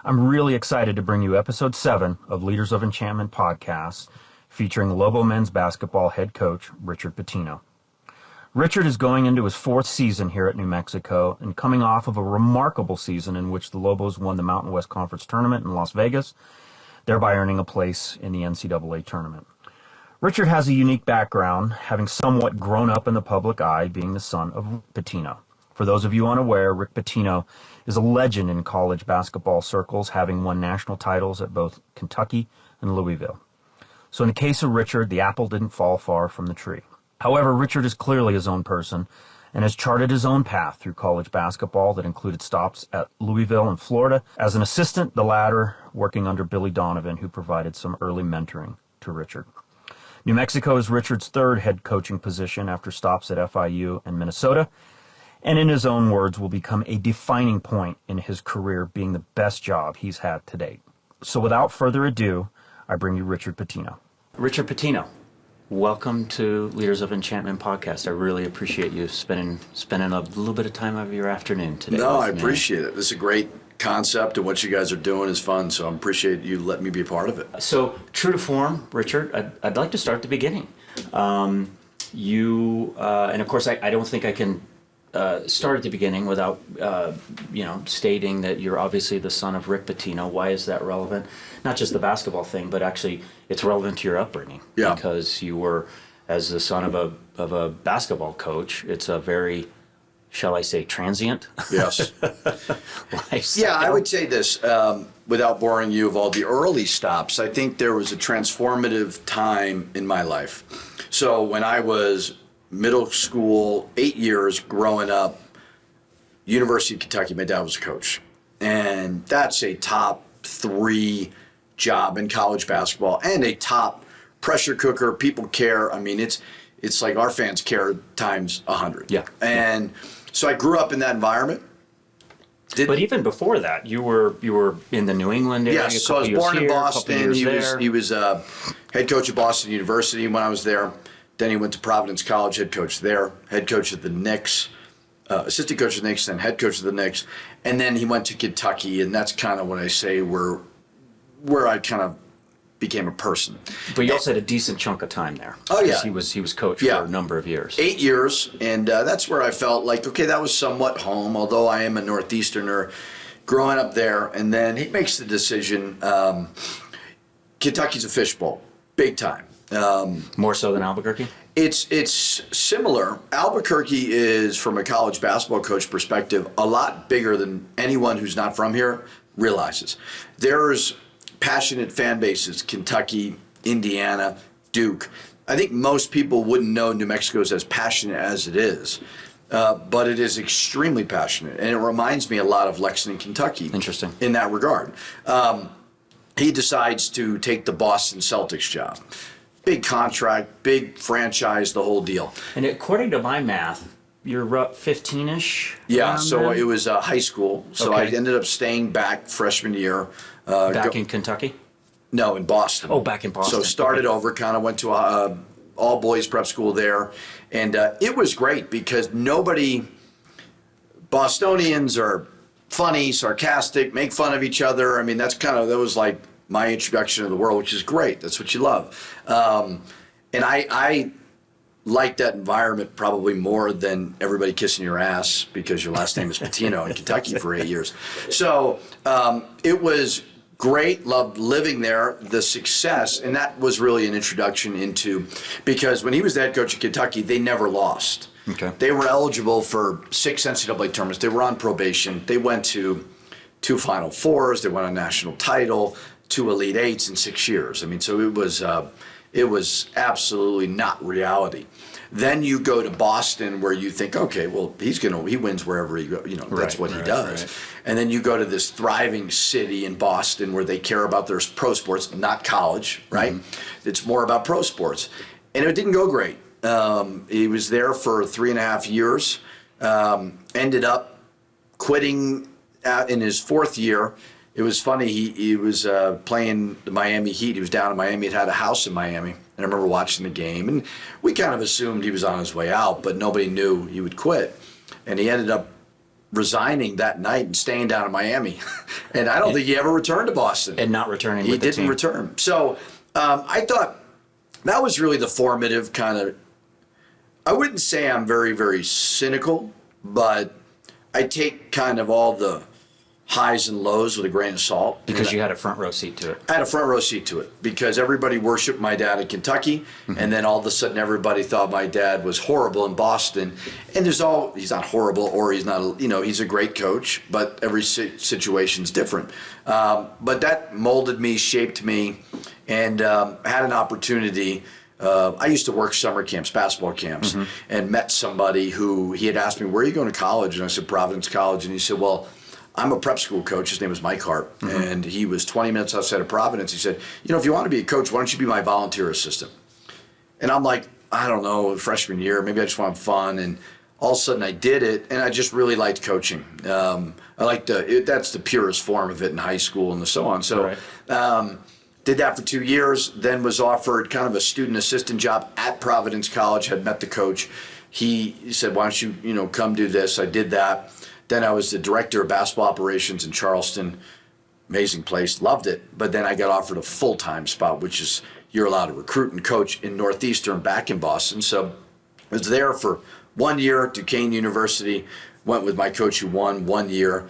I'm really excited to bring you episode 7 of Leaders of Enchantment podcast, featuring Lobo men's basketball head coach Richard Pitino. Richard is going into his 4th season here at New Mexico and coming off of a remarkable season in which the Lobos won the Mountain West Conference Tournament in Las Vegas, thereby earning a place in the NCAA Tournament. Richard has a unique background, having somewhat grown up in the public eye, being the son of Rick Pitino. For those of you unaware, Rick Pitino is a legend in college basketball circles, having won national titles at both Kentucky and Louisville. So in the case of Richard, the apple didn't fall far from the tree. However, Richard is clearly his own person and has charted his own path through college basketball that included stops at Louisville and Florida. As an assistant, the latter working under Billy Donovan, who provided some early mentoring to Richard. New Mexico is Richard's 3rd head coaching position after stops at FIU and Minnesota, and in his own words, will become a defining point in his career, being the best job he's had to date. So without further ado, I bring you Richard Pitino. Richard Pitino, welcome to Leaders of Enchantment podcast. I really appreciate you spending a little bit of time of your afternoon today. No, I appreciate it. This is a great concept, and what you guys are doing is fun, so I appreciate you letting me be a part of it. So, true to form, Richard, I'd like to start at the beginning. And of course, I don't think I can start at the beginning without, stating that you're obviously the son of Rick Pitino. Why is that relevant? Not just the basketball thing, but actually it's relevant to your upbringing. Yeah. Because you were, as the son of a basketball coach, it's a very, shall I say, transient? Yes. lifestyle. Yeah, I would say this, without boring you of all the early stops, I think there was a transformative time in my life. So when I was middle school, 8 years growing up, University of Kentucky, my dad was a coach. And that's a top 3 job in college basketball and a top pressure cooker. People care. I mean, it's like our fans care times 100. Yeah. And so I grew up in that environment. But even before that, you were in the New England area. Yes, so I was born in Boston. He was head coach at Boston University when I was there. Then he went to Providence College, head coach there, head coach at the Knicks, assistant coach of the Knicks, then head coach of the Knicks. And then he went to Kentucky, and that's kind of what I say where I kind of became a person. But you also had a decent chunk of time there. Oh, yeah. He was coach for a number of years. 8 years, and that's where I felt like, okay, that was somewhat home, although I am a Northeasterner growing up there. And then he makes the decision, Kentucky's a fishbowl, big time. More so than Albuquerque? It's similar. Albuquerque is, from a college basketball coach perspective, a lot bigger than anyone who's not from here realizes. There's passionate fan bases, Kentucky, Indiana, Duke. I think most people wouldn't know New Mexico is as passionate as it is, but it is extremely passionate, and it reminds me a lot of Lexington, Kentucky. Interesting. In that regard. He decides to take the Boston Celtics job. Big contract, big franchise, the whole deal. And according to my math, you're 15-ish? Yeah, so it was high school. So Okay. I ended up staying back freshman year. Back in Kentucky? No, in Boston. Oh, back in Boston. So started over, kind of went to a all-boys prep school there. And it was great because Bostonians are funny, sarcastic, make fun of each other. I mean, that was like my introduction to the world, which is great. That's what you love. And I like that environment probably more than everybody kissing your ass because your last name is Pitino in Kentucky for 8 years. So it was great, loved living there, the success, and that was really an introduction into, because when he was the head coach of Kentucky, they never lost. Okay. They were eligible for 6 NCAA tournaments. They were on probation. They went to 2 Final Fours. They won a national title, 2 Elite Eights in 6 years. I mean, so it was absolutely not reality. Then you go to Boston where you think, okay, well, he wins wherever he goes. That's what he does. Right. And then you go to this thriving city in Boston where they care about their pro sports, not college, right? Mm-hmm. It's more about pro sports. And it didn't go great. He was there for 3.5 years, ended up quitting in his 4th year. It was funny, he was playing the Miami Heat. He was down in Miami. He'd had a house in Miami. And I remember watching the game. And we kind of assumed he was on his way out, but nobody knew he would quit. And he ended up resigning that night and staying down in Miami. And I don't think he ever returned to Boston. And not returning with the team. He didn't return. So I thought that was really the formative kind of, I wouldn't say I'm very, very cynical, but I take kind of all the highs and lows with a grain of salt. Because you had a front row seat to it. I had a front row seat to it because everybody worshiped my dad in Kentucky, and then all of a sudden everybody thought my dad was horrible in Boston. And he's not horrible, or he's not, he's a great coach, but every situation's different. But that molded me, shaped me, and had an opportunity. I used to work summer camps, basketball camps, and met somebody who he had asked me, "Where are you going to college?" And I said, "Providence College." And he said, "Well, I'm a prep school coach." His name was Mike Hart, and he was 20 minutes outside of Providence. He said, "If you want to be a coach, why don't you be my volunteer assistant?" And I'm like, I don't know, freshman year, maybe I just want fun. And all of a sudden I did it, and I just really liked coaching. I liked that's the purest form of it in high school and so on. So did that for 2 years, then was offered kind of a student assistant job at Providence College, had met the coach. He said, "Why don't you, come do this?" I did that. Then I was the director of basketball operations in Charleston. Amazing place, loved it. But then I got offered a full-time spot, which is you're allowed to recruit and coach in Northeastern back in Boston. So I was there for 1 year at Duquesne University. Went with my coach who won 1 year.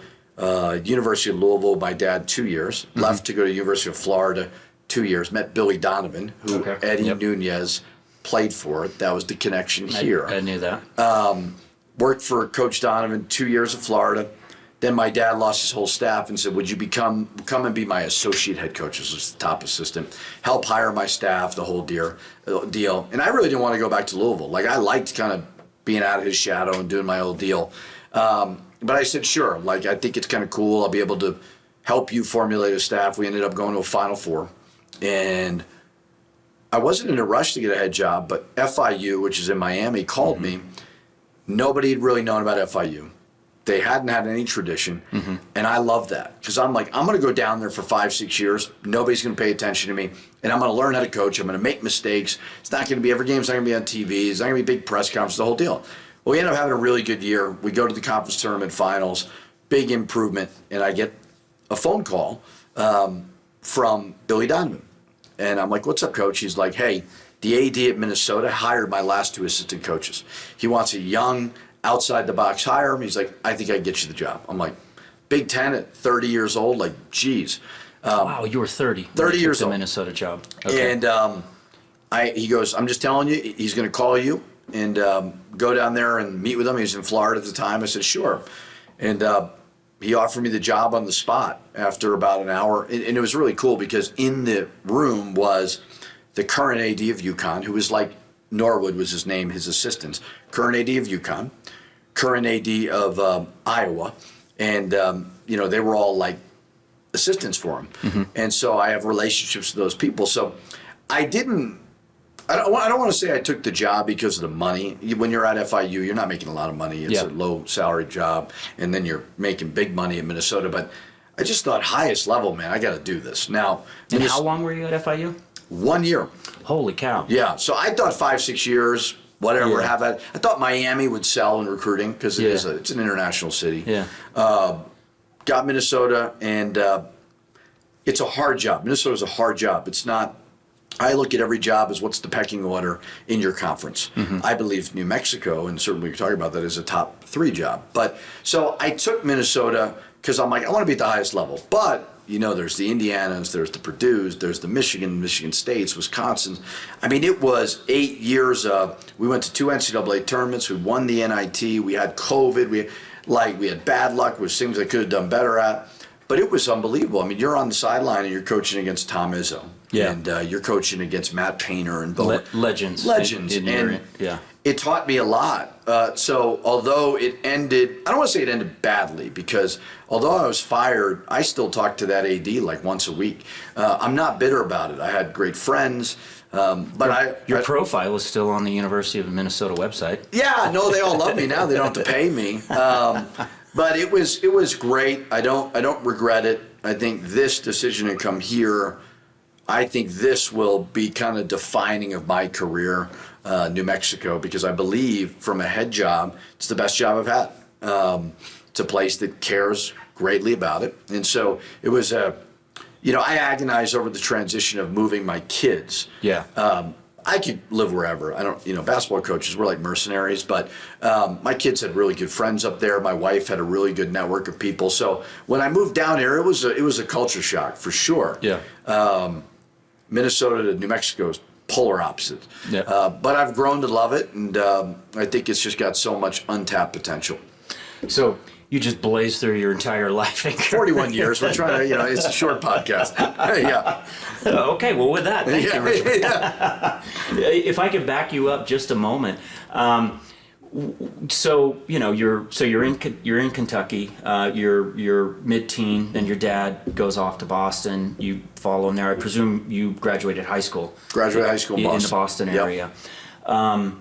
University of Louisville, my dad, 2 years. Left to go to University of Florida, 2 years. Met Billy Donovan, who Eddie Nunez played for. That was the connection here. I knew that. Worked for Coach Donovan 2 years at Florida. Then my dad lost his whole staff and said, "Would you come and be my associate head coach?" This was the top assistant. Help hire my staff, the whole deal. And I really didn't want to go back to Louisville. Like, I liked kind of being out of his shadow and doing my old deal. But I said, sure. Like, I think it's kind of cool. I'll be able to help you formulate a staff. We ended up going to a Final Four. And I wasn't in a rush to get a head job, but FIU, which is in Miami, called me. Nobody had really known about FIU. They hadn't had any tradition, and I love that because I'm like, I'm going to go down there for 5-6 years. Nobody's going to pay attention to me, and I'm going to learn how to coach. I'm going to make mistakes. It's not going to be every game's not going to be on TV. It's not going to be big press conference, the whole deal. Well, we end up having a really good year. We go to the conference tournament finals, big improvement, and I get a phone call from Billy Donovan, and I'm like, "What's up, coach?" He's like, "Hey, the AD at Minnesota hired my last 2 assistant coaches. He wants a young, outside-the-box hire." He's like, "I think I can get you the job." I'm like, Big Ten at 30 years old? Like, geez. Wow, you were 30. 30 years old. The Minnesota job. Okay. And he goes, "I'm just telling you, he's going to call you and go down there and meet with him." He was in Florida at the time. I said, "Sure." And he offered me the job on the spot after about an hour. And it was really cool because in the room was the current AD of UConn, who was like Norwood was his name, his assistants. Current AD of UConn, current AD of Iowa, and they were all like assistants for him. And so I have relationships with those people. So I don't want to say I took the job because of the money. When you're at FIU, you're not making a lot of money. It's a low salary job, and then you're making big money in Minnesota. But I just thought, highest level, man, I got to do this now. And how long were you at FIU? 1 year. Holy cow. Yeah. So I thought 5-6 years, whatever. I thought Miami would sell in recruiting because it's an international city. Yeah. Got Minnesota, and it's a hard job. Minnesota's a hard job. It's not. I look at every job as what's the pecking order in your conference. I believe New Mexico, and certainly we can talk about that, is a top 3 job. But so I took Minnesota because I'm like, I want to be at the highest level. But there's the Indianas, there's the Purdue's, there's the Michigan States, Wisconsin. I mean, it was 8 years of, we went to 2 NCAA tournaments, we won the NIT, we had COVID, we had bad luck, which things I could have done better at. But it was unbelievable. I mean, you're on the sideline and you're coaching against Tom Izzo. Yeah. And you're coaching against Matt Painter and legends. And it taught me a lot. So although it ended, I don't want to say it ended badly, because although I was fired, I still talk to that AD like once a week. I'm not bitter about it. I had great friends. But your profile is still on the University of Minnesota website. Yeah, no, they all love me now. They don't have to pay me. But it was great. I don't regret it. I think this decision to come here, I think this will be kind of defining of my career, New Mexico, because I believe from a head job, it's the best job I've had. It's a place that cares greatly about it. And so it was I agonized over the transition of moving my kids. Yeah. I could live wherever. I don't, basketball coaches, we're like mercenaries, but my kids had really good friends up there. My wife had a really good network of people. So when I moved down here, it was a culture shock for sure. Yeah. Minnesota to New Mexico is polar opposite. Yeah. But I've grown to love it, and I think it's just got so much untapped potential. So you just blazed through your entire life. 41 years. We're trying to, it's a short podcast. Yeah. Okay, well, with that, thank you, Richard. Yeah. If I could back you up just a moment. So you're in Kentucky. You're mid-teen, then your dad goes off to Boston. You follow him there. I presume you graduated high school. Graduated high school in Boston. In the Boston area. Yep.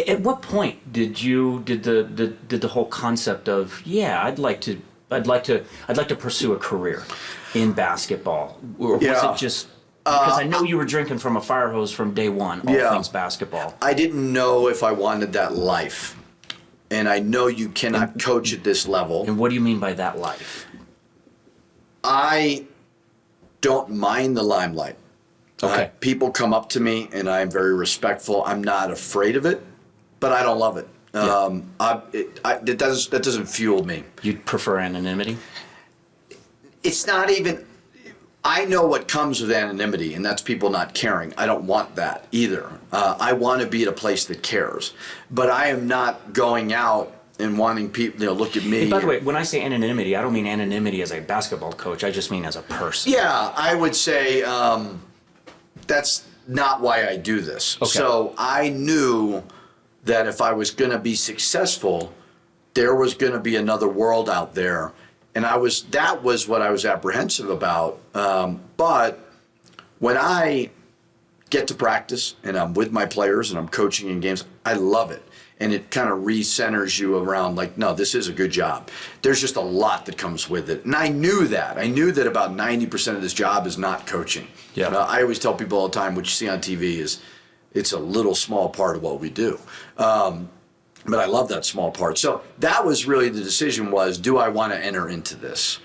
At what point did the whole concept of I'd like to pursue a career in basketball, or was it just because I know you were drinking from a fire hose from day one, all things basketball? I didn't know if I wanted that life, and I know you cannot coach at this level. And what do you mean by that life? I don't mind the limelight. Okay. People come up to me, and I'm very respectful. I'm not afraid of it, but I don't love it. That doesn't fuel me. You'd prefer anonymity? It's not even. I know what comes with anonymity, and that's people not caring. I don't want that either. I want to be at a place that cares, but I am not going out and wanting people to look at me. And by the way, when I say anonymity, I don't mean anonymity as a basketball coach. I just mean as a person. Yeah, I would say that's not why I do this. Okay. So I knew that if I was going to be successful, there was going to be another world out there. And that was what I was apprehensive about. But when I get to practice and I'm with my players and I'm coaching in games, I love it. And it kind of re-centers you around like, no, this is a good job. There's just a lot that comes with it. And I knew that. I knew that about 90% of this job is not coaching. Yeah. I always tell people all the time, what you see on TV it's a little small part of what we do. But I love that small part. So that was really the decision was, do I want to enter into this?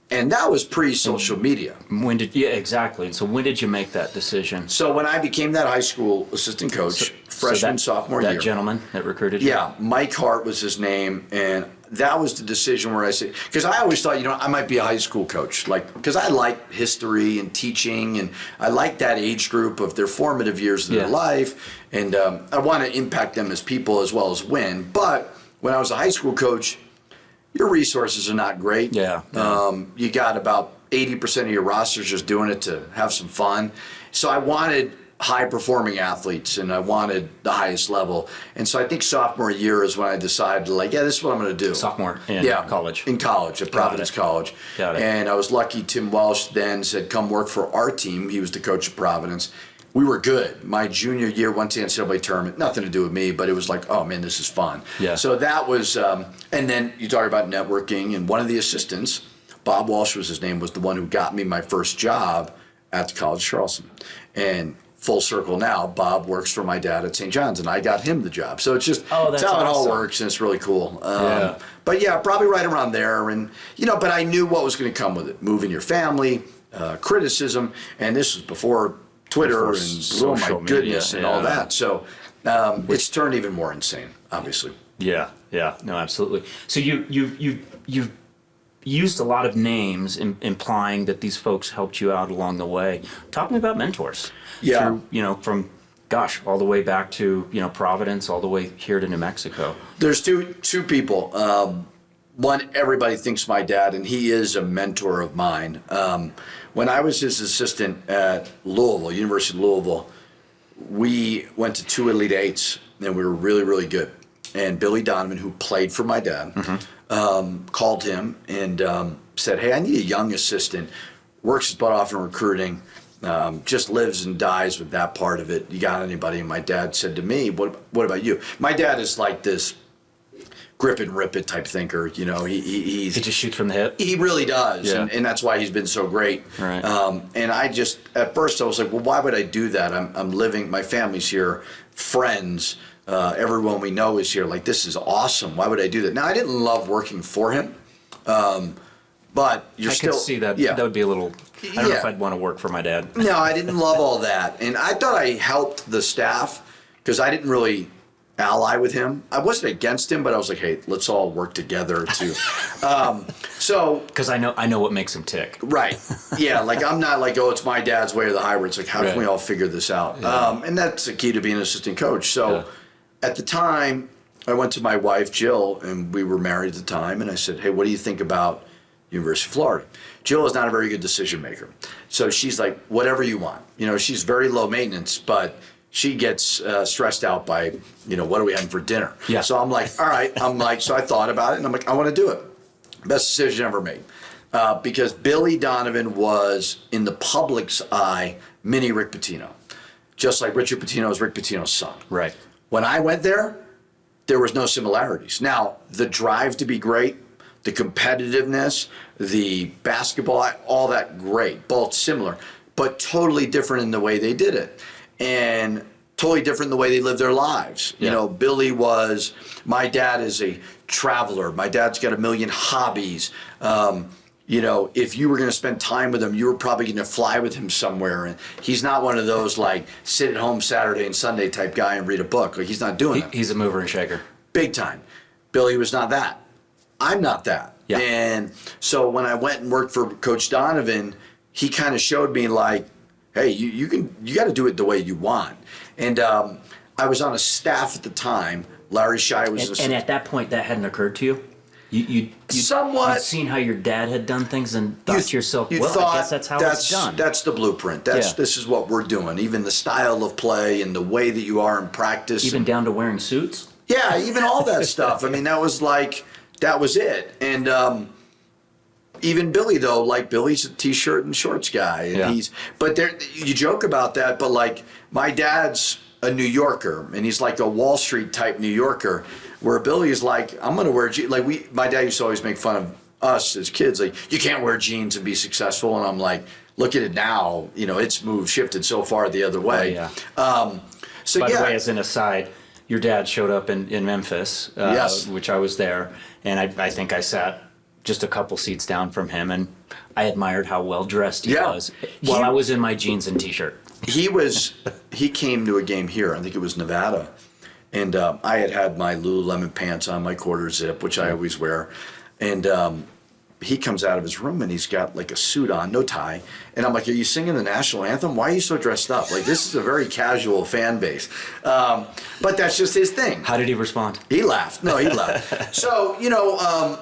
And that was pre-social media. Exactly. And so when did you make that decision? So when I became that high school assistant coach, freshman, sophomore year. That gentleman that recruited you? Yeah, Mike Hart was his name. And that was the decision where I said, because I always thought, I might be a high school coach. Because I like history and teaching, and I like that age group of their formative years of their life. And I want to impact them as people as well as win. But when I was a high school coach, your resources are not great. Yeah. You got about 80% of your rosters just doing it to have some fun. So I wanted high-performing athletes, and I wanted the highest level. And so I think sophomore year is when I decided, this is what I'm going to do. Sophomore in college? In college, at Providence College. Got it. And I was lucky Tim Welsh then said, come work for our team. He was the coach of Providence. We were good. My junior year, went to the NCAA Tournament. Nothing to do with me, but it was like, oh, man, this is fun. Yeah. So that was, and then you talk about networking, and one of the assistants, Bob Walsh was his name, was the one who got me my first job at the College of Charleston. And full circle now, Bob works for my dad at St. John's, and I got him the job. So it's just that's how it all awesome. works, and it's really cool. But yeah, probably right around there. And, but I knew what was going to come with it. Moving your family, criticism, and this was before Twitter and oh my goodness and all that. So it's turned even more insane, obviously. Yeah, no, absolutely. So you've used a lot of names implying that these folks helped you out along the way. Talk to me about mentors. Yeah. Through, from all the way back to Providence, all the way here to New Mexico. There's two people. One, everybody thinks my dad, and he is a mentor of mine. When I was his assistant at Louisville, University of Louisville, we went to 2 Elite Eights, and we were really, really good. And Billy Donovan, who played for my dad, called him and said, hey, I need a young assistant, works his butt off in recruiting, just lives and dies with that part of it. You got anybody? And my dad said to me, what about you? My dad is like this grip and rip it type thinker. He just shoots from the hip. He really does, yeah. and that's why he's been so great. Right. And I just at first I was like, well, why would I do that? I'm living. My family's here, friends. Everyone we know is here. Like, this is awesome. Why would I do that? Now, I didn't love working for him, but you're I still... could see that. Yeah. That would be a little... I don't know if I'd want to work for my dad. No, I didn't love all that. And I thought I helped the staff because I didn't really ally with him. I wasn't against him, but I was like, hey, let's all work together to... Because I know what makes him tick. Right. Yeah, like I'm not like, oh, it's my dad's way or the highway. It's like, how can we all figure this out? Yeah. And that's the key to being an assistant coach. So at the time, I went to my wife, Jill, and we were married at the time, and I said, hey, what do you think about University of Florida? Jill is not a very good decision maker. So she's like, whatever you want. You know, she's very low maintenance, but she gets stressed out by, you know, what are we having for dinner? Yeah. So I'm like, all right. So I thought about it, and I'm like, I want to do it. Best decision ever made. Because Billy Donovan was, in the public's eye, mini Rick Pitino. Just like Richard Pitino is Rick Pitino's son. Right. When I went there was no similarities. Now, the drive to be great, the competitiveness, the basketball, all that great, both similar, but totally different in the way they did it. And totally different in the way they lived their lives. Yeah. You know, Billy was, my dad is a traveler. My dad's got a million hobbies. You know, if you were going to spend time with him, you were probably going to fly with him somewhere. And he's not one of those, like, sit at home Saturday and Sunday type guy and read a book. Like, he's not doing that. He's a mover and shaker. Big time. Billy was not that. I'm not that. Yeah. And so when I went and worked for Coach Donovan, he kind of showed me, like, hey, you got to do it the way you want. And I was on a staff at the time. Larry Shai was... And at that point, that hadn't occurred to you? You'd somewhat... You'd seen how your dad had done things and thought to yourself, you well, thought I guess that's how it's done. That's the blueprint. This is what we're doing. Even the style of play and the way that you are in practice. Even down to wearing suits? Yeah, even all that stuff. I mean, that was it. And even Billy, though, like, Billy's a T-shirt and shorts guy. And but you joke about that, but, like, my dad's a New Yorker, and he's like a Wall Street type New Yorker, where Billy is like, I'm going to wear jeans. Like, my dad used to always make fun of us as kids, like, you can't wear jeans and be successful. And I'm like, look at it now. You know, it's shifted so far the other way. Oh, yeah. By the way, as an aside, your dad showed up in Memphis, yes. which I was there, and I think I sat just a couple seats down from him, and I admired how well dressed he was while I was in my jeans and T-shirt. He came to a game here, I think it was Nevada, and I had my Lululemon pants on, my quarter zip, which I always wear, and he comes out of his room and he's got like a suit on, no tie, and I'm like, are you singing the national anthem? Why are you so dressed up? Like, this is a very casual fan base, but that's just his thing. How did he respond? He laughed. No, he laughed. So, you know,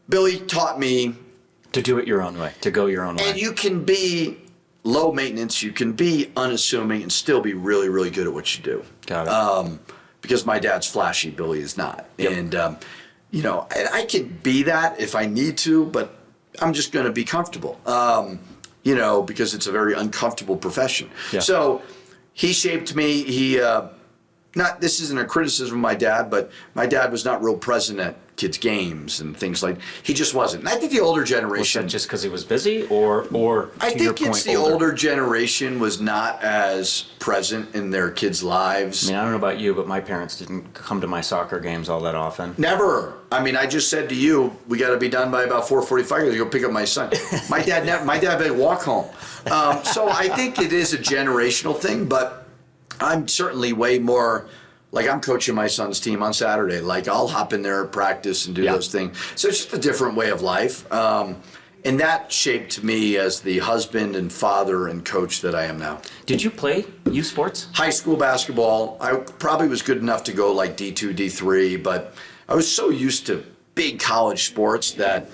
Billy taught me to do it your own way, to go your own way. And you can be low maintenance, you can be unassuming and still be really, really good at what you do. Got it. Because my dad's flashy, Billy is not. Yep. And, you know, I can be that if I need to, but I'm just going to be comfortable, you know, because it's a very uncomfortable profession. Yeah. So he shaped me. This isn't a criticism of my dad, but my dad was not real present at kids' games and things like. He just wasn't. And I think the older generation. Was that just because he was busy, or I to your think point, it's the older generation was not as present in their kids' lives. I mean, I don't know about you, but my parents didn't come to my soccer games all that often. Never. I mean, I just said to you, we got to be done by about 4:45 to go pick up my son. My dad had to walk home. So I think it is a generational thing, but I'm certainly way more. Like, I'm coaching my son's team on Saturday. Like, I'll hop in there at practice and do those things. So it's just a different way of life. And that shaped me as the husband and father and coach that I am now. Did you play youth sports? High school basketball. I probably was good enough to go like D2, D3, but I was so used to big college sports that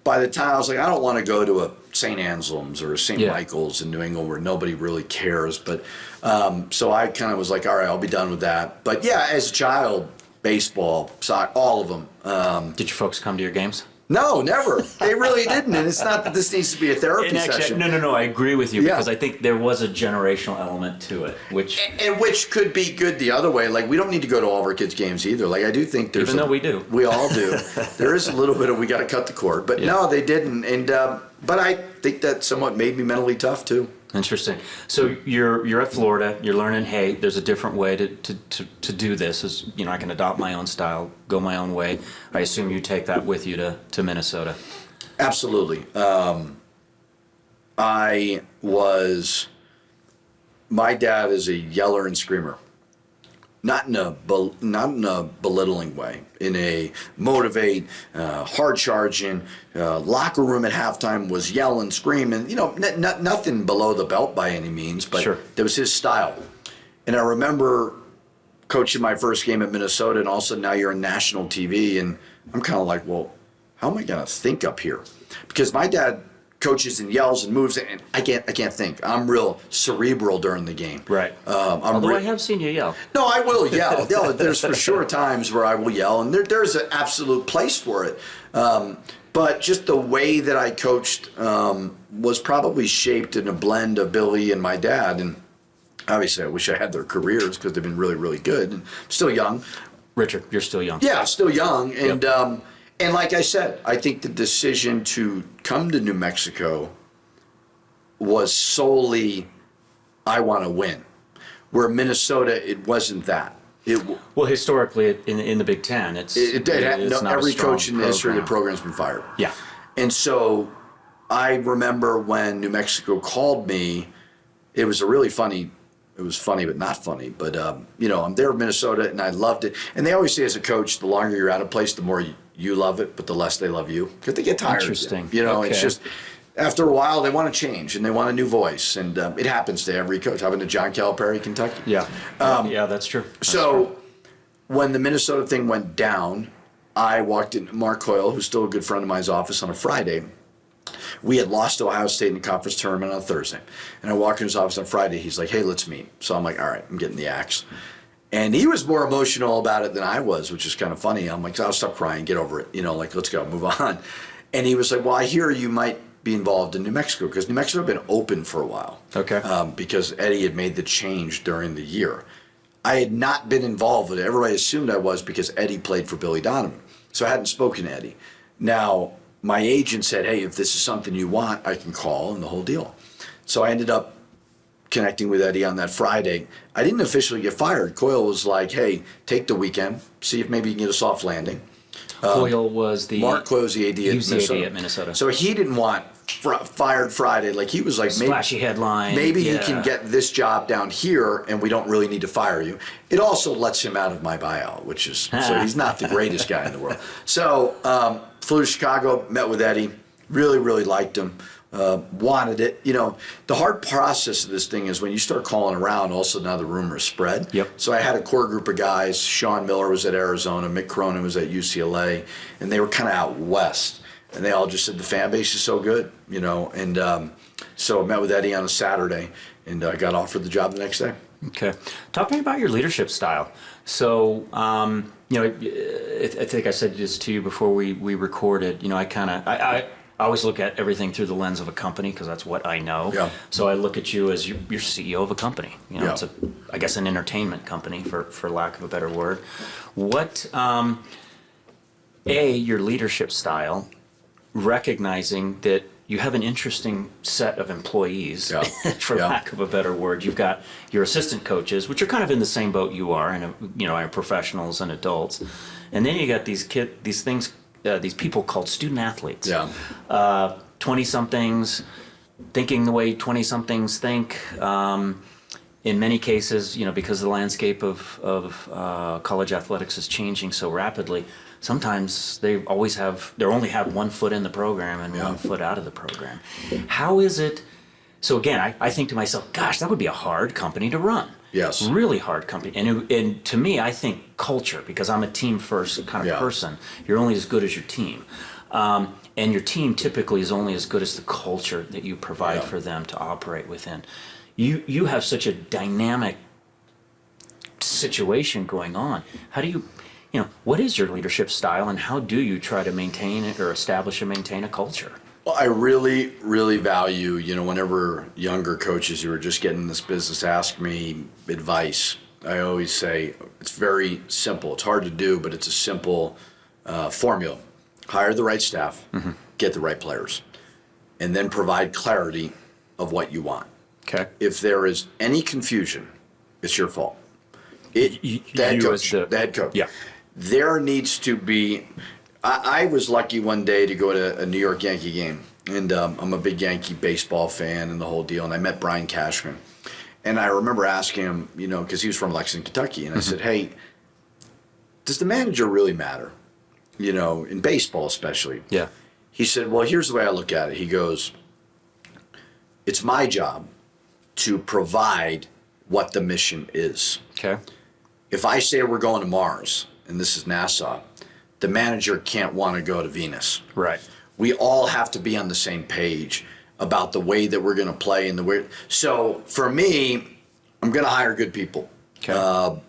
by the time I was like, I don't want to go to a St. Anselm's or a St. Michael's in New England where nobody really cares. But so I kind of was like, all right, I'll be done with that. But yeah, as a child, baseball, soccer, all of them. Did your folks come to your games? No, never. They really didn't. And it's not that this needs to be a therapy session. No, I agree with you because I think there was a generational element to it, which could be good the other way. Like, we don't need to go to all of our kids' games either. Like, I do think there's... Even though we do. We all do. There is a little bit of we got to cut the cord. But no, they didn't. And but I think that somewhat made me mentally tough, too. Interesting. So you're at Florida. You're learning. Hey, there's a different way to do this. Is I can adopt my own style, go my own way. I assume you take that with you to Minnesota. Absolutely. My dad is a yeller and screamer. Not in a belittling way, in a motivate, hard charging, locker room at halftime was yelling, screaming, nothing below the belt by any means, but Sure. That was his style. And I remember coaching my first game at Minnesota, and all of a sudden now you're on national TV, and I'm kind of like, well, how am I going to think up here? Because my dad coaches and yells and moves, and I can't think. I'm real cerebral during the game. Right. Although I have seen you yell. No, I will yell. There's for sure times where I will yell, and there's an absolute place for it. But just the way that I coached was probably shaped in a blend of Billy and my dad. And obviously, I wish I had their careers because they've been really, really good. And I'm still young. Richard, you're still young. Yeah, still young. And Yep. and like I said, I think the decision to come to New Mexico was solely, I want to win. Where Minnesota, it wasn't that. Well, historically, in the Big Ten, it's not every a strong coach in the history of the program. program's been fired. Yeah. And so I remember when New Mexico called me, it was funny, but not funny. But, I'm there in Minnesota, and I loved it. And they always say as a coach, the longer you're at a place, the more you love it, but the less they love you. Because they get tired. Interesting. It's Okay. just, after a while, they want to change, and they want a new voice. And it happens to every coach. Happened to John Calipari, Kentucky. Yeah. Yeah, that's true. When the Minnesota thing went down, I walked in Mark Coyle, who's still a good friend of mine's office, on a Friday. We had lost to Ohio State in the conference tournament on a Thursday. And I walk in his office on Friday. He's like, hey, let's meet. So I'm like, all right, I'm getting the axe. And he was more emotional about it than I was, which is kind of funny. I'm like, I'll stop crying, get over it. Let's go, move on. And he was like, well, I hear you might be involved in New Mexico, because New Mexico had been open for a while. Okay. Because Eddie had made the change during the year. I had not been involved with it. Everybody assumed I was because Eddie played for Billy Donovan. So I hadn't spoken to Eddie. Now, my agent said, hey, if this is something you want, I can call, and the whole deal. So I ended up connecting with Eddie on that Friday. I didn't officially get fired. Coyle was like, hey, take the weekend, see if maybe you can get a soft landing. Coyle was the Mark Coyle was the AD at Minnesota. So he didn't want fired Friday. Like, he was like, splashy headline. Maybe you can get this job down here, and we don't really need to fire you. It also lets him out of my buyout, which is so he's not the greatest guy in the world. So flew to Chicago, met with Eddie, really, really liked him. Wanted it. The hard process of this thing is when you start calling around, all of a sudden now the rumors spread. Yep. So I had a core group of guys. Sean Miller was at Arizona, Mick Cronin was at UCLA, and they were kind of out west. And they all just said the fan base is so good, And so I met with Eddie on a Saturday, and I got offered the job the next day. Okay. Talk to me about your leadership style. So, I think I said this to you before we recorded. I always look at everything through the lens of a company, because that's what I know. Yeah. So I look at you as you're CEO of a company. Yeah. It's I guess an entertainment company, for lack of a better word. What, your leadership style, recognizing that you have an interesting set of employees, for lack of a better word. You've got your assistant coaches, which are kind of in the same boat you are, and are professionals and adults, and then you got these people called student athletes. 20-somethings thinking the way 20-somethings think. In many cases, because the landscape of college athletics is changing so rapidly, sometimes they only have 1 foot in the program and 1 foot out of the program. How is it? So again, I think to myself, gosh, that would be a hard company to run. Yes. Really hard company. And to me, I think culture, because I'm a team first kind of person. You're only as good as your team. And your team typically is only as good as the culture that you provide for them to operate within. You have such a dynamic situation going on. How do you, what is your leadership style, and how do you try to maintain it or establish and maintain a culture? Well, I really, really value, whenever younger coaches who are just getting in this business ask me advice, I always say it's very simple. It's hard to do, but it's a simple formula. Hire the right staff, get the right players, and then provide clarity of what you want. Okay. If there is any confusion, it's your fault. The head coach. Yeah. There needs to be. I was lucky one day to go to a New York Yankee game, and I'm a big Yankee baseball fan and the whole deal. And I met Brian Cashman, and I remember asking him, because he was from Lexington, Kentucky, and I said, "Hey, does the manager really matter? In baseball especially." Yeah. He said, "Well, here's the way I look at it." He goes, "It's my job to provide what the mission is. Okay. If I say we're going to Mars, and this is NASA, the manager can't want to go to Venus. Right. We all have to be on the same page about the way that we're going to play and the way. So for me, I'm going to hire good people. Okay.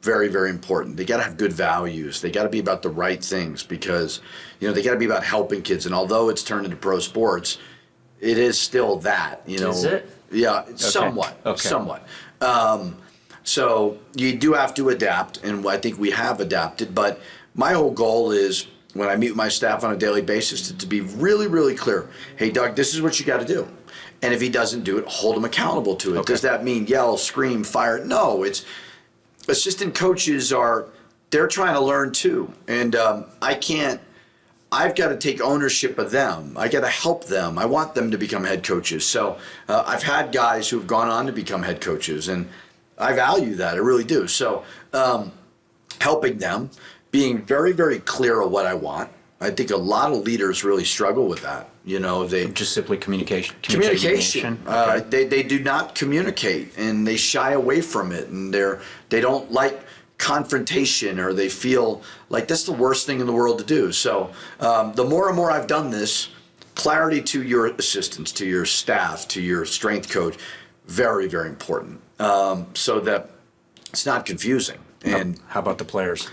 Very, very important. They got to have good values. They got to be about the right things because, they got to be about helping kids. And although it's turned into pro sports, it is still that. Is it? Yeah, Okay. somewhat. Okay. Somewhat. So you do have to adapt, and I think we have adapted. But my whole goal is when I meet my staff on a daily basis to be really, really clear. Hey, Doug, this is what you got to do. And if he doesn't do it, hold him accountable to it. Okay. Does that mean yell, scream, fire? No, it's assistant coaches they're trying to learn too. And I've got to take ownership of them. I got to help them. I want them to become head coaches. So I've had guys who have gone on to become head coaches, and I value that. I really do. So helping them, being very, very clear of what I want. I think a lot of leaders really struggle with that. They Just simply communication. Okay. They do not communicate, and they shy away from it, and they don't like confrontation, or they feel like that's the worst thing in the world to do. So the more and more I've done this, clarity to your assistants, to your staff, to your strength coach, very, very important, so that it's not confusing. And how about the players?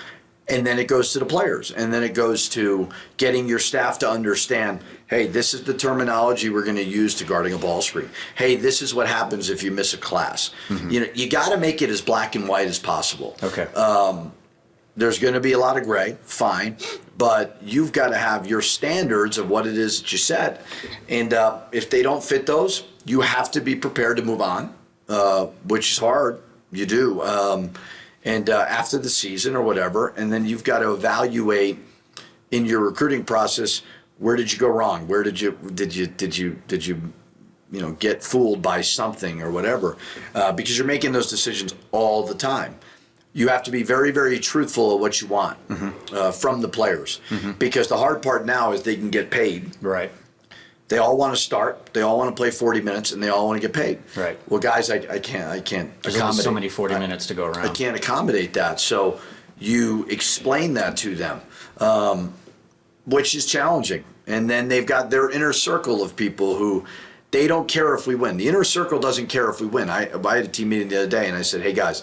And then it goes to the players, and then it goes to getting your staff to understand, hey, this is the terminology we're going to use to guarding a ball screen. Hey, this is what happens if you miss a class. Mm-hmm. You got to make it as black and white as possible. Okay. There's going to be a lot of gray, fine, but you've got to have your standards of what it is that you said. And if they don't fit those, you have to be prepared to move on, which is hard. You do. And after the season or whatever, and then you've got to evaluate in your recruiting process, where did you go wrong? Where did you get fooled by something or whatever? Because you're making those decisions all the time. You have to be very, very truthful of what you want from the players, because the hard part now is they can get paid. Right. They all want to start. They all want to play 40 minutes, and they all want to get paid. Right. Well, guys, I can't. There's only so many 40 minutes to go around. I can't accommodate that. So you explain that to them, which is challenging. And then they've got their inner circle of people who they don't care if we win. The inner circle doesn't care if we win. I had a team meeting the other day, and I said, hey, guys.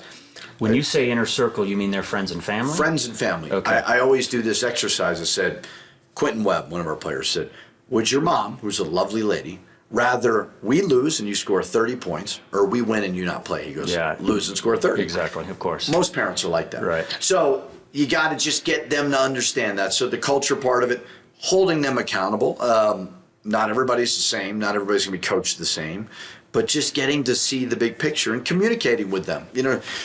When you say inner circle, you mean their friends and family? Friends and family. Okay. I always do this exercise. I said, Quentin Webb, one of our players, said, would your mom, who's a lovely lady, rather we lose and you score 30 points, or we win and you not play? He goes, yeah, lose and score 30. Exactly, of course. Most parents are like that. Right. So you got to just get them to understand that. So the culture part of it, holding them accountable. Not everybody's the same. Not everybody's going to be coached the same. But just getting to see the big picture and communicating with them.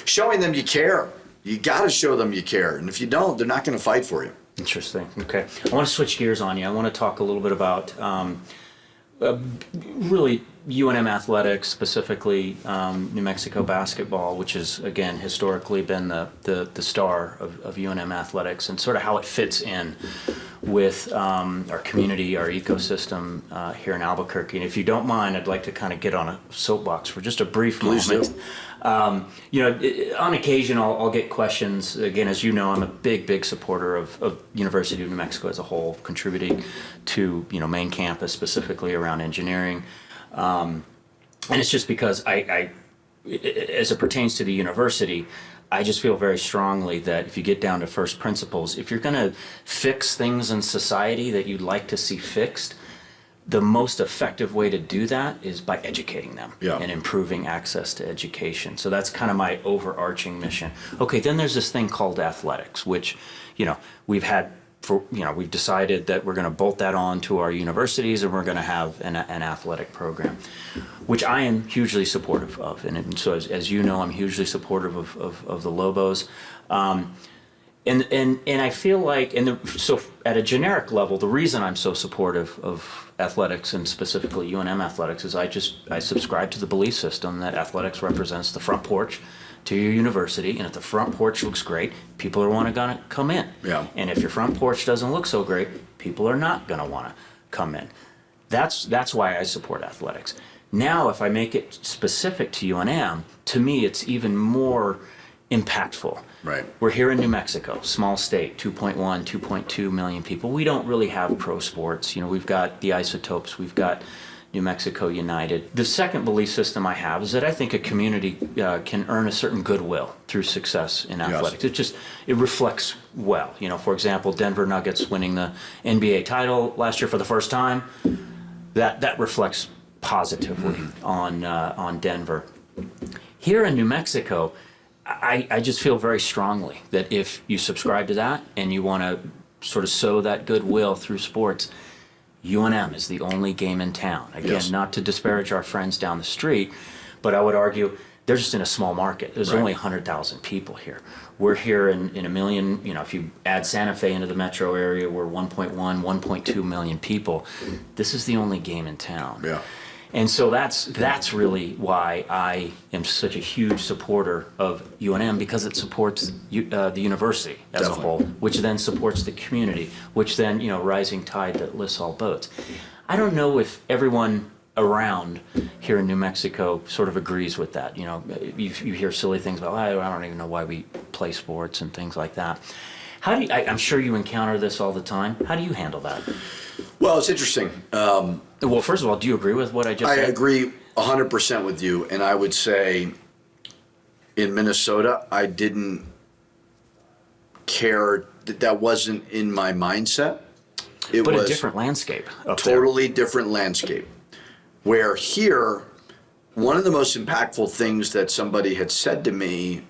Showing them you care. You got to show them you care. And if you don't, they're not going to fight for you. Interesting. Okay. I want to switch gears on you. I want to talk a little bit about really UNM athletics, specifically New Mexico basketball, which has, again, historically been the star of UNM athletics, and sort of how it fits in with our community, our ecosystem here in Albuquerque. And if you don't mind, I'd like to kind of get on a soapbox for just a brief moment. Please do. On occasion, I'll get questions. Again, as you know, I'm a big supporter of University of New Mexico as a whole, contributing to main campus, specifically around engineering. And it's just because I, as it pertains to the university, I just feel very strongly that if you get down to first principles, if you're going to fix things in society that you'd like to see fixed, the most effective way to do that is by educating them and improving access to education. So that's kind of my overarching mission. Okay, then there's this thing called athletics, which, we've had we've decided that we're going to bolt that on to our universities, and we're going to have an athletic program, which I am hugely supportive of. And so, as you know, I'm hugely supportive of the Lobos. And I feel like, so at a generic level, the reason I'm so supportive of athletics, and specifically UNM athletics, is I subscribe to the belief system that athletics represents the front porch to your university, and if the front porch looks great, people are gonna come in. Yeah. And if your front porch doesn't look so great, people are not gonna want to come in. That's why I support athletics. Now, if I make it specific to UNM, to me, it's even more impactful. Right. We're here in New Mexico, small state, 2.1, 2.2 million people. We don't really have pro sports. We've got the Isotopes, we've got New Mexico United. The second belief system I have is that I think a community can earn a certain goodwill through success in athletics. Yes. It reflects well. For example, Denver Nuggets winning the NBA title last year for the first time, that reflects positively on Denver. Here in New Mexico, I just feel very strongly that if you subscribe to that and you want to sort of sow that goodwill through sports, UNM is the only game in town. Again, Yes. not to disparage our friends down the street, but I would argue they're just in a small market. There's only 100,000 people here. We're here in a million, if you add Santa Fe into the metro area, we're 1.1, 1.2 million people. This is the only game in town. Yeah. And so that's really why I am such a huge supporter of UNM, because it supports the university as Definitely. a whole, which then supports the community, which then, rising tide that lifts all boats. I don't know if everyone around here in New Mexico sort of agrees with that. You hear silly things about, I don't even know why we play sports and things like that. How do you, I'm sure you encounter this all the time. How do you handle that? Well, it's interesting. Well, first of all, do you agree with what I just said? I agree 100% with you, and I would say in Minnesota, I didn't care that wasn't in my mindset. It But was a different landscape up there. totally different landscape. Where here, one of the most impactful things that somebody had said to me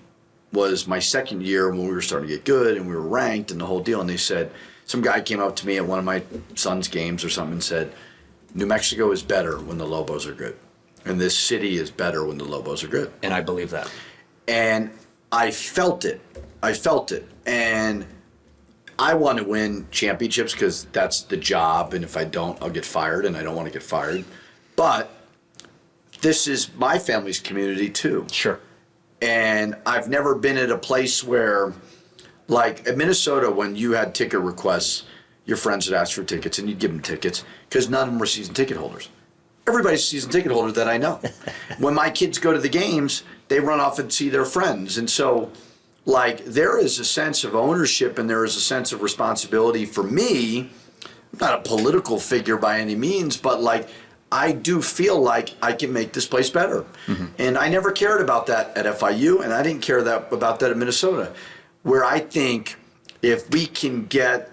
was my second year when we were starting to get good and we were ranked and the whole deal, and they said, some guy came up to me at one of my son's games or something and said, New Mexico is better when the Lobos are good. And this city is better when the Lobos are good. And I believe that. And I felt it. And I want to win championships because that's the job. And if I don't, I'll get fired, and I don't want to get fired. But this is my family's community too. Sure. And I've never been at a place where, like in Minnesota, when you had ticket requests, your friends would ask for tickets and you'd give them tickets because none of them were season ticket holders. Everybody's a season ticket holder that I know. When my kids go to the games, they run off and see their friends. And so, like, there is a sense of ownership and there is a sense of responsibility for me. I'm not a political figure by any means, but like, I do feel like I can make this place better. Mm-hmm. And I never cared about that at FIU, and I didn't care about that at Minnesota, where I think if we can get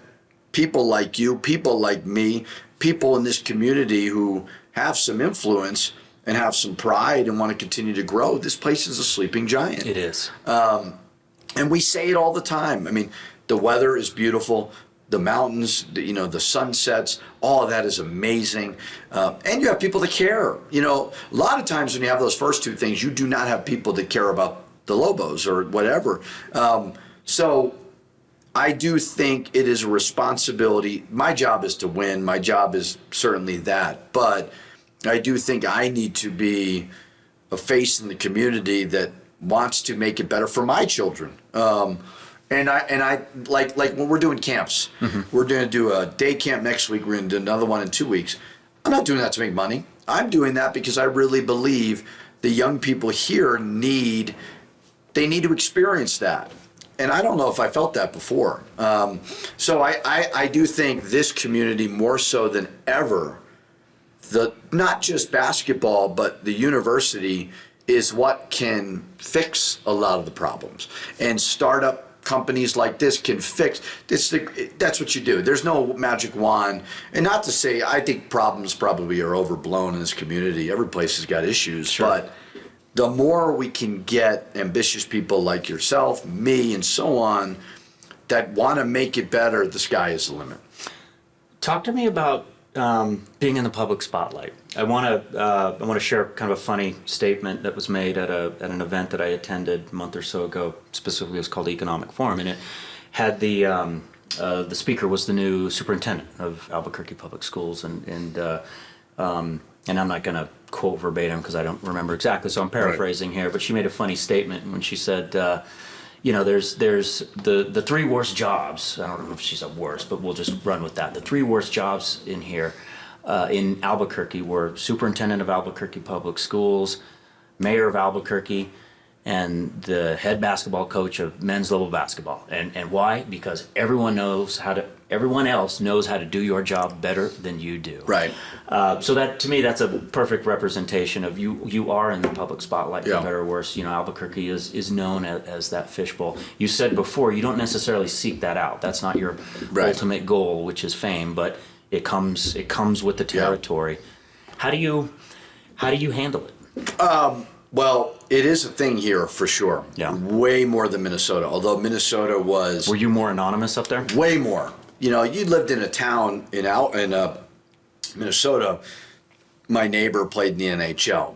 people like you, people like me, people in this community who have some influence and have some pride and want to continue to grow, this place is a sleeping giant. It is. And we say it all the time. I mean, the weather is beautiful. The mountains, the sunsets, all of that is amazing. And you have people that care. A lot of times when you have those first two things, you do not have people that care about the Lobos or whatever. So I do think it is a responsibility. My job is to win. My job is certainly that. But I do think I need to be a face in the community that wants to make it better for my children. And I like when we're doing camps, we're going to do a day camp next week. We're going to do another one in 2 weeks. I'm not doing that to make money. I'm doing that because I really believe the young people here need to experience that. And I don't know if I felt that before. So I do think this community more so than ever, not just basketball, but the university is what can fix a lot of the problems. And startup companies like this can fix this. That's what you do. There's no magic wand. And not to say, I think problems probably are overblown in this community. Every place has got issues. Sure. But the more we can get ambitious people like yourself, me, and so on, that want to make it better, the sky is the limit. Talk to me about being in the public spotlight. I want to share kind of a funny statement that was made at an event that I attended a month or so ago. Specifically, it was called Economic Forum, and it had the speaker was the new superintendent of Albuquerque Public Schools, and I'm not going to quote verbatim because I don't remember exactly, so I'm paraphrasing here. But she made a funny statement when she said, there's the three worst jobs. I don't know if she said worst, but we'll just run with that. The three worst jobs in here in Albuquerque were superintendent of Albuquerque Public Schools, mayor of Albuquerque, and the head basketball coach of men's level basketball. And why? Because everyone else knows how to do your job better than you do. Right. So that, to me, that's a perfect representation of you are in the public spotlight, for better or worse. Albuquerque is known as that fishbowl. You said before, you don't necessarily seek that out. That's not your ultimate goal, which is fame, but it comes with the territory. How do you handle it? Well, it is a thing here for sure. Yeah. Way more than Minnesota. Although Minnesota was. Were you more anonymous up there? Way more. You lived in a town in Minnesota. My neighbor played in the NHL.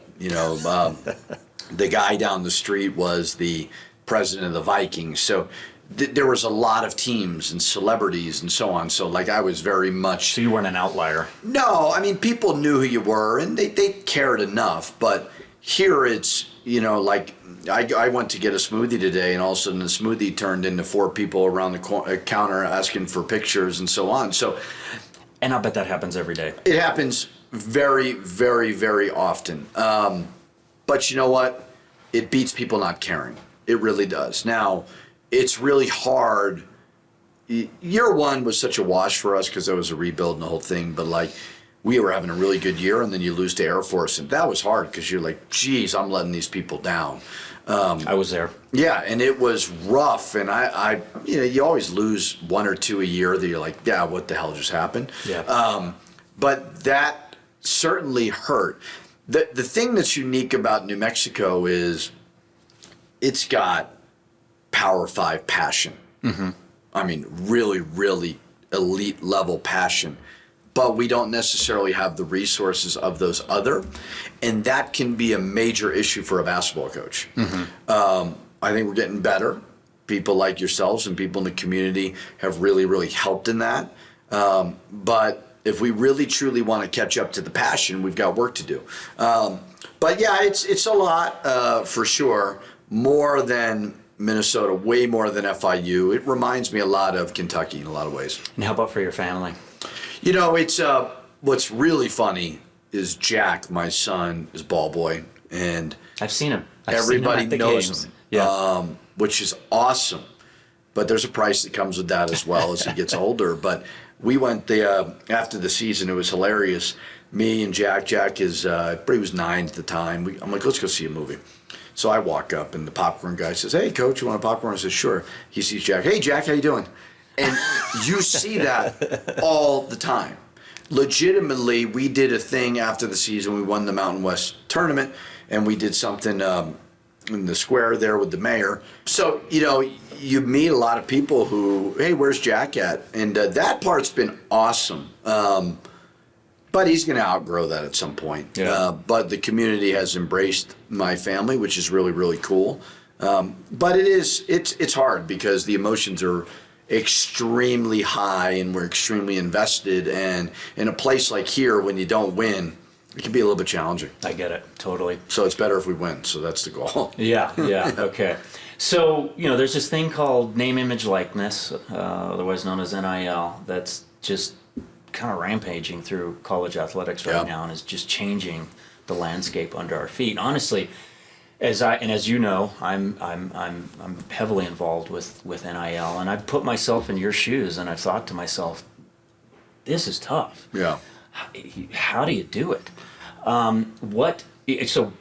The guy down the street was the president of the Vikings. So there was a lot of teams and celebrities and so on. So I was very much. So you weren't an outlier. No, I mean people knew who you were and they cared enough, but. Here it's, I went to get a smoothie today and all of a sudden the smoothie turned into 4 people around the counter asking for pictures and so on. And I bet that happens every day. It happens very, very, very often. But you know what? It beats people not caring. It really does. Now, it's really hard. Year one was such a wash for us because there was a rebuild and the whole thing, but we were having a really good year, and then you lose to Air Force, and that was hard because you're like, geez, I'm letting these people down. I was there. Yeah, and it was rough, and I you always lose 1 or 2 a year that you're like, yeah, what the hell just happened? Yeah. But that certainly hurt. The thing that's unique about New Mexico is it's got Power 5 passion. Mm-hmm. I mean, really, really elite level passion. But we don't necessarily have the resources of those other, and that can be a major issue for a basketball coach. Mm-hmm. I think we're getting better. People like yourselves and people in the community have really, really helped in that. But if we really, truly want to catch up to the passion, we've got work to do. But yeah, it's a lot for sure, more than Minnesota, way more than FIU. It reminds me a lot of Kentucky in a lot of ways. And how about for your family? It's what's really funny is Jack, my son, is ball boy, and I've seen him. Everybody knows him, yeah. Which is awesome. But there's a price that comes with that as well as he gets older. But we went after the season. It was hilarious. Me and Jack. Jack he was 9 at the time. I'm like, let's go see a movie. So I walk up, and the popcorn guy says, "Hey, Coach, you want a popcorn?" I said, "Sure." He sees Jack. "Hey, Jack, how you doing?" And you see that all the time. Legitimately, we did a thing after the season. We won the Mountain West Tournament, and we did something in the square there with the mayor. So, you meet a lot of people who, hey, where's Jack at? And that part's been awesome. But he's going to outgrow that at some point. Yeah. But the community has embraced my family, which is really, really cool. But it's hard because the emotions are extremely high and we're extremely invested, and in a place like here when you don't win it can be a little bit challenging. I get it, totally. So it's better if we win, so that's the goal. Yeah. Okay. So there's this thing called name, image, likeness, otherwise known as NIL, that's just kind of rampaging through college athletics right now and is just changing the landscape under our feet. Honestly, as you know, I'm heavily involved with NIL, and I've put myself in your shoes, and I've thought to myself, this is tough. Yeah. How do you do it? So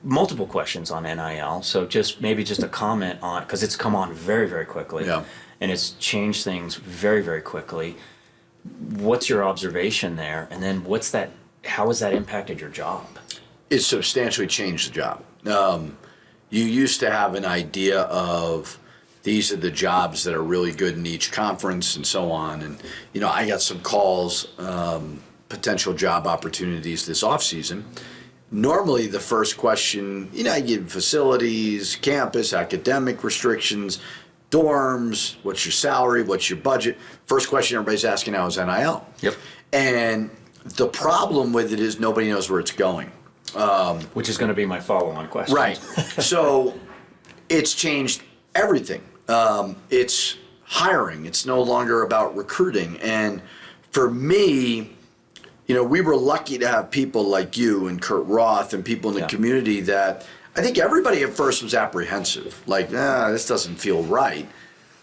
multiple questions on NIL. So maybe just a comment on, because it's come on very, very quickly, and it's changed things very, very quickly. What's your observation there, and then how has that impacted your job? It's substantially changed the job. You used to have an idea of these are the jobs that are really good in each conference and so on. And, I got some calls, potential job opportunities this offseason. Normally the first question, I give facilities, campus, academic restrictions, dorms, what's your salary, what's your budget? First question everybody's asking now is NIL. Yep. And the problem with it is nobody knows where it's going. Which is going to be my follow-on question. Right. So it's changed everything. It's hiring. It's no longer about recruiting. And for me, we were lucky to have people like you and Kurt Roth and people in the community that I think everybody at first was apprehensive. Like, this doesn't feel right.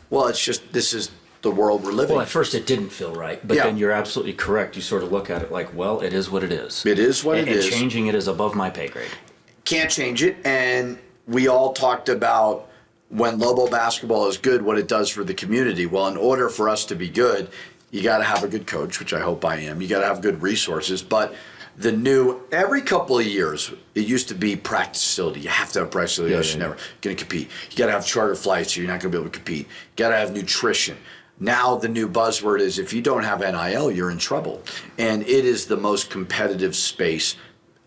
Well, it's just, this is the world we're living in. Well, at first it didn't feel right, but then you're absolutely correct. You sort of look at it like, well, it is what it is. It is what it is. And changing it is above my pay grade. Can't change it. And we all talked about when Lobo basketball is good, what it does for the community. Well, in order for us to be good, you got to have a good coach, which I hope I am. You got to have good resources. But every couple of years, it used to be practice facility. You have to have a practice facility. You're never going to compete. You got to have charter flights, or you're not going to be able to compete. You got to have nutrition. Now the new buzzword is if you don't have NIL, you're in trouble. And it is the most competitive space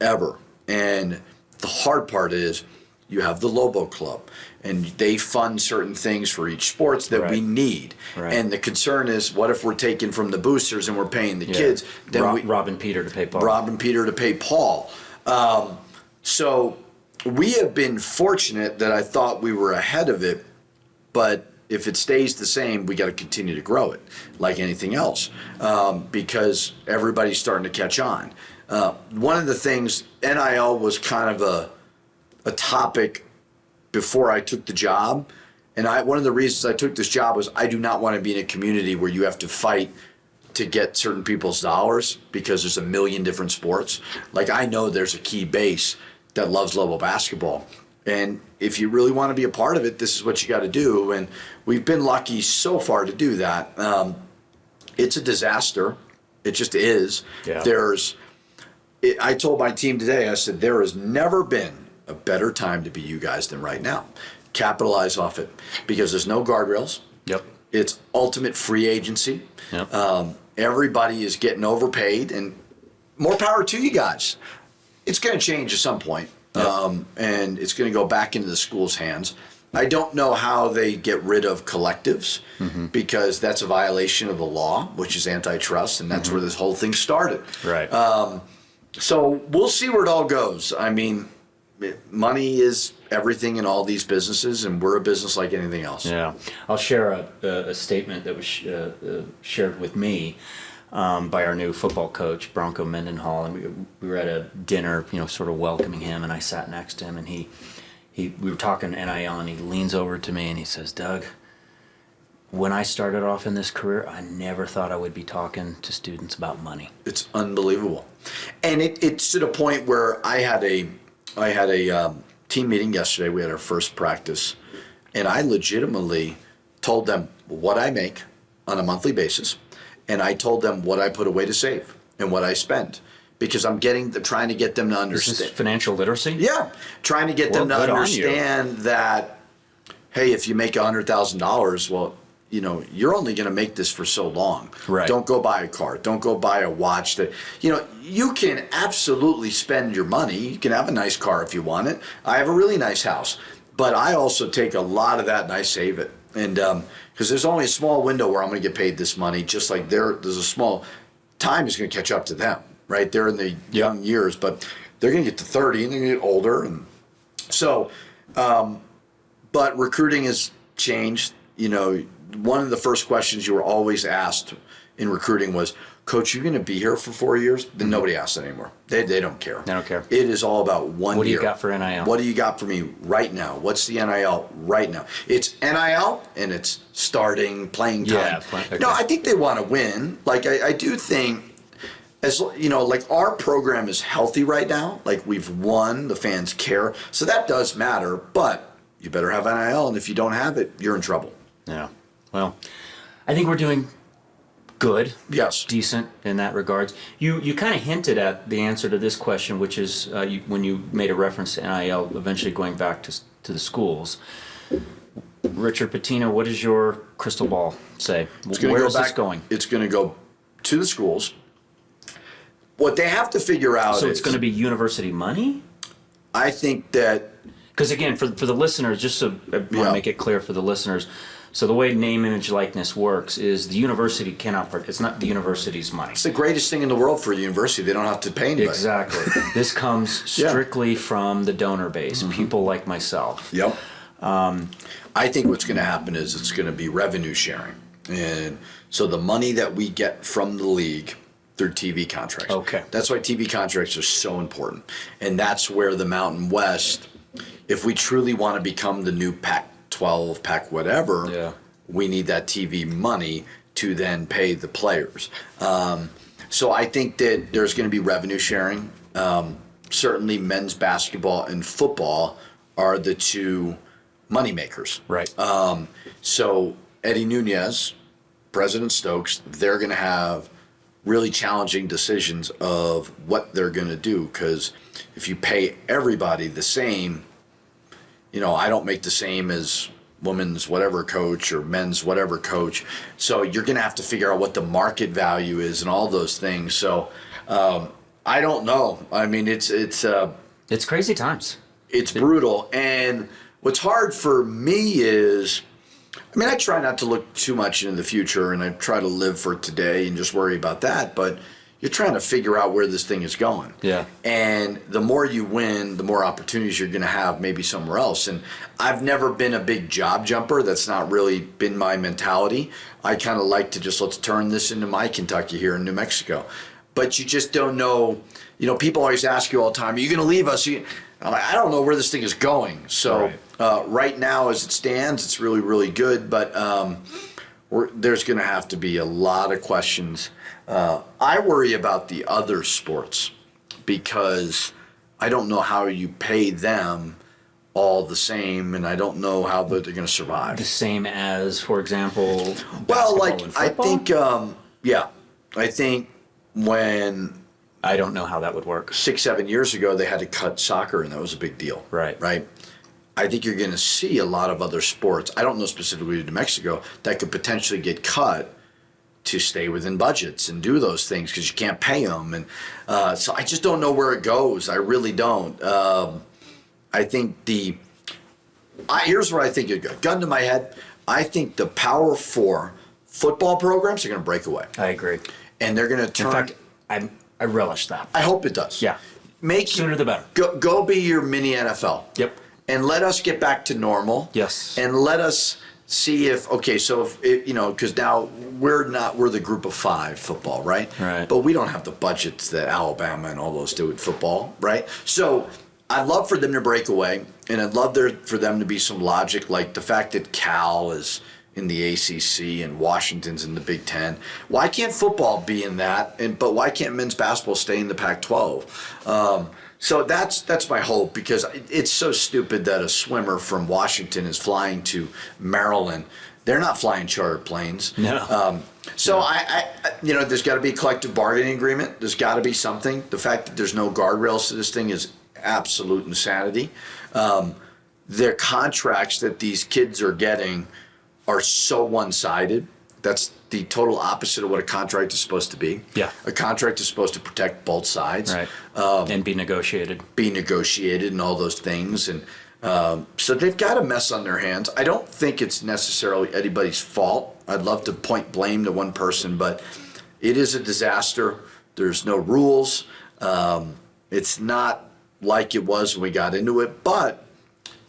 ever. And the hard part is you have the Lobo Club, and they fund certain things for each sports that we need. Right. And the concern is, what if we're taking from the boosters and we're paying the kids? Then robbing Peter to pay Paul. Robbing Peter to pay Paul. So we have been fortunate that I thought we were ahead of it, but if it stays the same, we got to continue to grow it like anything else, because everybody's starting to catch on. One of the things, NIL was kind of a topic before I took the job. And one of the reasons I took this job was I do not want to be in a community where you have to fight to get certain people's dollars because there's a million different sports. Like, I know there's a key base that loves Lobo basketball. And if you really want to be a part of it, this is what you got to do. And we've been lucky so far to do that. It's a disaster. It just is. Yeah. I told my team today, I said, there has never been a better time to be you guys than right now. Capitalize off it because there's no guardrails. Yep. It's ultimate free agency. Yep. Everybody is getting overpaid, and more power to you guys. It's going to change at some point. Yep. And it's going to go back into the school's hands. I don't know how they get rid of collectives because that's a violation of the law, which is antitrust, and that's where this whole thing started. Right. So we'll see where it all goes. I mean, money is everything in all these businesses, and we're a business like anything else. Yeah. I'll share a statement that was shared with me by our new football coach, Bronco Mendenhall, and we were at a dinner, sort of welcoming him, and I sat next to him, and we were talking NIL, and he leans over to me and he says, "Doug, when I started off in this career, I never thought I would be talking to students about money." It's unbelievable. And it's to the point where I had a team meeting yesterday. We had our first practice, and I legitimately told them what I make on a monthly basis, and I told them what I put away to save and what I spend, because I'm trying to get them to understand. Is this financial literacy? Yeah, trying to get them to understand that, hey, if you make $100,000, well, you're only going to make this for so long. Right. Don't go buy a car. Don't go buy a watch. You can absolutely spend your money. You can have a nice car if you want it. I have a really nice house, but I also take a lot of that and I save it. And because there's only a small window where I'm going to get paid this money, just like there's a small time is going to catch up to them, right? They're in the young years, but they're going to get to 30 and they're going to get older. And so, but recruiting has changed. One of the first questions you were always asked in recruiting was, "Coach, you going to be here for 4 years?" Then nobody asks that anymore. They don't care. They don't care. It is all about 1 year. What do you got for NIL? What do you got for me right now? What's the NIL right now? It's NIL, and it's starting playing time. Yeah, okay. No, I think they want to win. Like, I do think, as like our program is healthy right now. Like, we've won. The fans care. So that does matter. But you better have NIL, and if you don't have it, you're in trouble. Yeah. Well, I think we're doing good. Yes. Decent in that regards. You kind of hinted at the answer to this question, which is when you made a reference to NIL eventually going back to the schools. Richard Pitino, what does your crystal ball say? Where is this going? It's going to go to the schools. What they have to figure out So it's going to be university money? I think that... Because again, for the listeners, just so I want to make it clear for the listeners, so the way name, image, likeness works is the university cannot, it's not the university's money. It's the greatest thing in the world for a university. They don't have to pay anybody. Exactly. This comes strictly from the donor base, people like myself. Yep. I think what's going to happen is it's going to be revenue sharing. And so the money that we get from the league through TV contracts. Okay. That's why TV contracts are so important. And that's where the Mountain West, if we truly want to become the new Pac-12, Pac whatever, we need that TV money to then pay the players. So I think that there's going to be revenue sharing. Certainly men's basketball and football are the two moneymakers. Right. So Eddie Nunez, President Stokes, they're going to have really challenging decisions of what they're going to do, because if you pay everybody the same, I don't make the same as women's whatever coach or men's whatever coach. So you're going to have to figure out what the market value is and all those things. So I don't know. I mean, it's crazy times. It's brutal. And what's hard for me is, I try not to look too much into the future, and I try to live for today and just worry about that. But you're trying to figure out where this thing is going. Yeah. And the more you win, the more opportunities you're going to have maybe somewhere else. And I've never been a big job jumper. That's not really been my mentality. I kind of like to just, let's turn this into my Kentucky here in New Mexico. But you just don't know. People always ask you all the time, are you going to leave us? I'm like, I don't know where this thing is going. So right now, as it stands, it's really, really good. But there's going to have to be a lot of questions. I worry about the other sports because I don't know how you pay them all the same, and I don't know how they're going to survive. The same as, for example, well, like I think, I think when I don't know how that would work. 6-7 years ago, they had to cut soccer, and that was a big deal. Right. Right. I think you're going to see a lot of other sports. I don't know specifically to New Mexico that could potentially get cut to stay within budgets and do those things because you can't pay them. And so I just don't know where it goes. I really don't. I think here's what I think it goes. Gun to my head, I think the Power 4 football programs are going to break away. I agree. And they're going to turn. In fact, I relish that. I hope it does. Yeah. Sooner the better. Go be your mini NFL. Yep. And let us get back to normal. Yes. And let us see because now we're the group of 5 football, right? Right. But we don't have the budgets that Alabama and all those do in football, right? So I'd love for them to break away, and I'd love for them to be some logic, like the fact that Cal is in the ACC and Washington's in the Big Ten. Why can't football be in that? But why can't men's basketball stay in the Pac-12? So that's my hope, because it's so stupid that a swimmer from Washington is flying to Maryland. They're not flying chartered planes. No. I there's got to be a collective bargaining agreement. There's got to be something. The fact that there's no guardrails to this thing is absolute insanity. Their contracts that these kids are getting are so one-sided. That's the total opposite of what a contract is supposed to be. Yeah. A contract is supposed to protect both sides. Right. And be negotiated. And all those things. And so they've got a mess on their hands. I don't think it's necessarily anybody's fault. I'd love to point blame to one person, but it is a disaster. There's no rules. It's not like it was when we got into it, but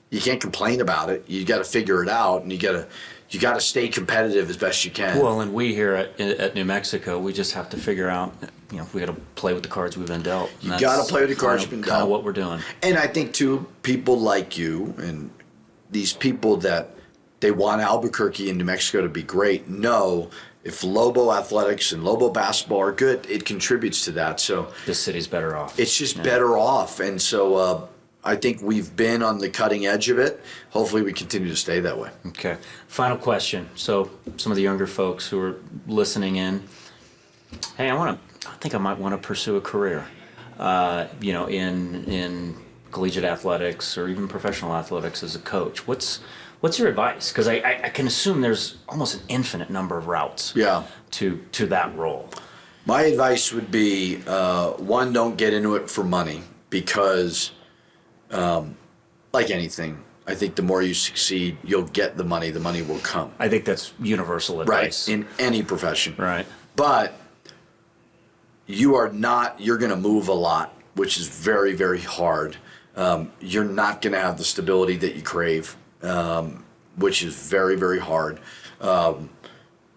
you can't complain about it. You got to figure it out, and you got to stay competitive as best you can. Well, and we here at New Mexico, we just have to figure out, we got to play with the cards we've been dealt. You got to play with the cards you've been dealt. Kind of what we're doing. And I think, too, people like you and these people that they want Albuquerque and New Mexico to be great know if Lobo athletics and Lobo basketball are good, it contributes to that. So this city's better off. It's just better off. And so I think we've been on the cutting edge of it. Hopefully we continue to stay that way. Okay. Final question. So some of the younger folks who are listening in, hey, I think I might want to pursue a career, in collegiate athletics or even professional athletics as a coach. What's What's your advice? Because I can assume there's almost an infinite number of routes to that role. My advice would be, one, don't get into it for money because, like anything, I think the more you succeed, you'll get the money will come. I think that's universal advice. Right, in any profession. Right. But you're going to move a lot, which is very, very hard. You're not going to have the stability that you crave, which is very, very hard.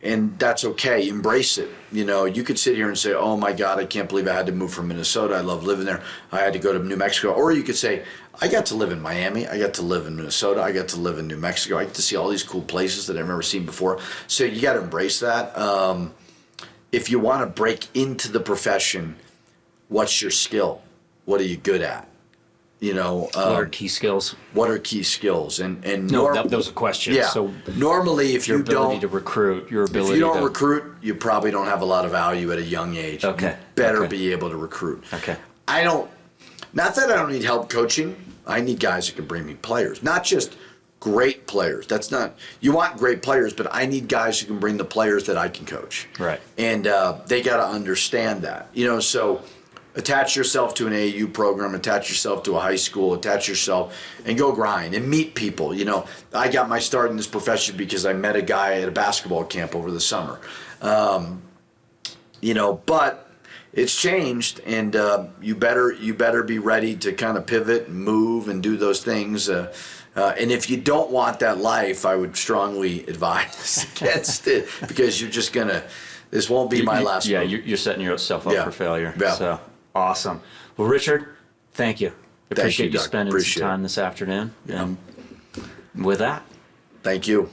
And that's okay. Embrace it. You know, you could sit here and say, oh my God, I can't believe I had to move from Minnesota. I love living there. I had to go to New Mexico. Or you could say, I got to live in Miami. I got to live in Minnesota. I got to live in New Mexico. I get to see all these cool places that I've never seen before. So you got to embrace that. If you want to break into the profession, what's your skill? What are you good at? You know, what are key skills? What are key skills? And that was a question. Yeah. So normally, if your you ability don't to recruit, if you don't recruit, you probably don't have a lot of value at a young age. Okay. You better Okay. be able to recruit. Okay. Not that I don't need help coaching. I need guys that can bring me players, not just great players. You want great players, but I need guys who can bring the players that I can coach. Right. And they got to understand that. You know, so attach yourself to an AAU program, attach yourself to a high school, attach yourself and go grind and meet people. You know, I got my start in this profession because I met a guy at a basketball camp over the summer. You know, but it's changed, and you better be ready to kind of pivot and move and do those things. And if you don't want that life, I would strongly advise against it because you're just this won't be my last Yeah, move. you're setting yourself up for failure. Yeah. So awesome. Well, Richard, thank you. Appreciate you Doug. spending Appreciate some time it. this afternoon. Yeah. And with that, Thank you.